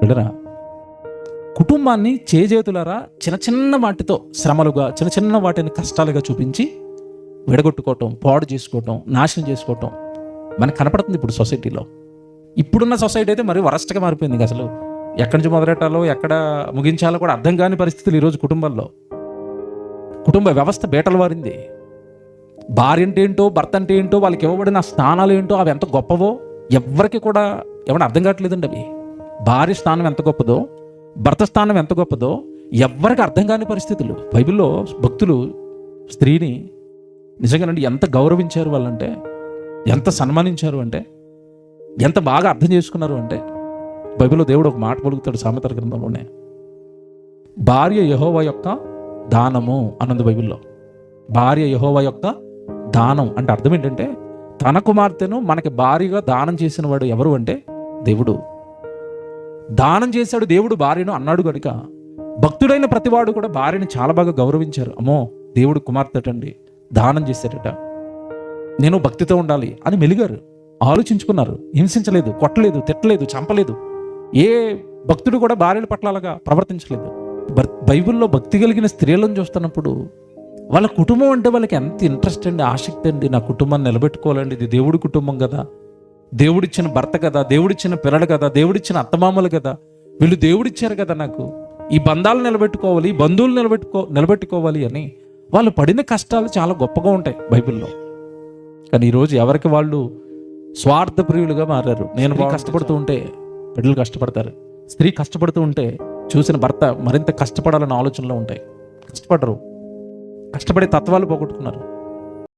విడరా కుటుంబాన్ని చేజేతులారా చిన్న చిన్న వాటితో శ్రమలుగా, చిన్న చిన్న వాటిని కష్టాలుగా చూపించి విడగొట్టుకోవటం, పాడు చేసుకోవటం, నాశనం చేసుకోవటం మనకు కనపడుతుంది ఇప్పుడు సొసైటీలో. ఇప్పుడున్న సొసైటీ అయితే మరి వరస్ట్గా మారిపోయింది. ఇంకా అసలు ఎక్కడి నుంచి మొదలెట్టాలో, ఎక్కడ ముగించాలో కూడా అర్థం కాని పరిస్థితులు ఈరోజు కుటుంబాల్లో. కుటుంబ వ్యవస్థ బేటలు వారింది. భార్య అంటే ఏంటో, భర్త అంటే ఏంటో, వాళ్ళకి ఇవ్వబడిన స్థానాలు ఏంటో, అవి ఎంత గొప్పవో ఎవరికి కూడా ఏమైనా అర్థం కావట్లేదండి. అవి భార్య స్థానం ఎంత గొప్పదో, భర్త స్థానం ఎంత గొప్పదో ఎవ్వరికి అర్థం కాని పరిస్థితులు. బైబిల్లో భక్తులు స్త్రీని నిజంగానండి ఎంత గౌరవించారు వాళ్ళంటే, ఎంత సన్మానించారు అంటే, ఎంత బాగా అర్థం చేసుకున్నారు అంటే, బైబిల్లో దేవుడు ఒక మాట పలుకుతాడు సామెతల గ్రంథంలోనే, భార్య యెహోవా యొక్క దానము అన్నది బైబిల్లో. భార్య యెహోవా యొక్క దానం అంటే అర్థం ఏంటంటే, తన కుమార్తెను మనకి భార్యగా దానం చేసిన వాడు ఎవరు అంటే దేవుడు. దానం చేశాడు దేవుడు భార్యను అన్నాడు కనుక భక్తుడైన ప్రతివాడు కూడా భార్యని చాలా బాగా గౌరవించారు. అమ్మో, దేవుడు కుమార్తెటండి, దానం చేశాడట, నేను భక్తితో ఉండాలి అని మెలిగారు, ఆలోచించుకున్నారు. హింసించలేదు, కొట్టలేదు, తిట్టలేదు, చంపలేదు. ఏ భక్తుడు కూడా భార్యల పట్ల అలాగా ప్రవర్తించలేదు. బైబిల్లో భక్తి కలిగిన స్త్రీలను చూస్తున్నప్పుడు వాళ్ళ కుటుంబం అంటే వాళ్ళకి ఎంత ఇంట్రెస్ట్ అండి, ఆసక్తి అండి. నా కుటుంబాన్ని నిలబెట్టుకోవాలండి, ఇది దేవుడి కుటుంబం కదా, దేవుడిచ్చిన భర్త కదా, దేవుడిచ్చిన పిల్లలు కదా, దేవుడిచ్చిన అత్తమామలు కదా, వీళ్ళు దేవుడిచ్చారు కదా నాకు, ఈ బంధాలు నిలబెట్టుకోవాలి, ఈ బంధువులు నిలబెట్టుకోవాలి అని వాళ్ళు పడిన కష్టాలు చాలా గొప్పగా ఉంటాయి బైబిల్లో. కానీ ఈరోజు ఎవరికి వాళ్ళు స్వార్థ ప్రియులుగా మారారు. నేను కష్టపడుతూ ఉంటే బిడ్డలు కష్టపడతారు, స్త్రీ కష్టపడుతూ ఉంటే చూసిన భర్త మరింత కష్టపడాలన్న ఆలోచనలో ఉంటాయి. కష్టపడరు, కష్టపడే తత్వాలు పోగొట్టుకున్నారు.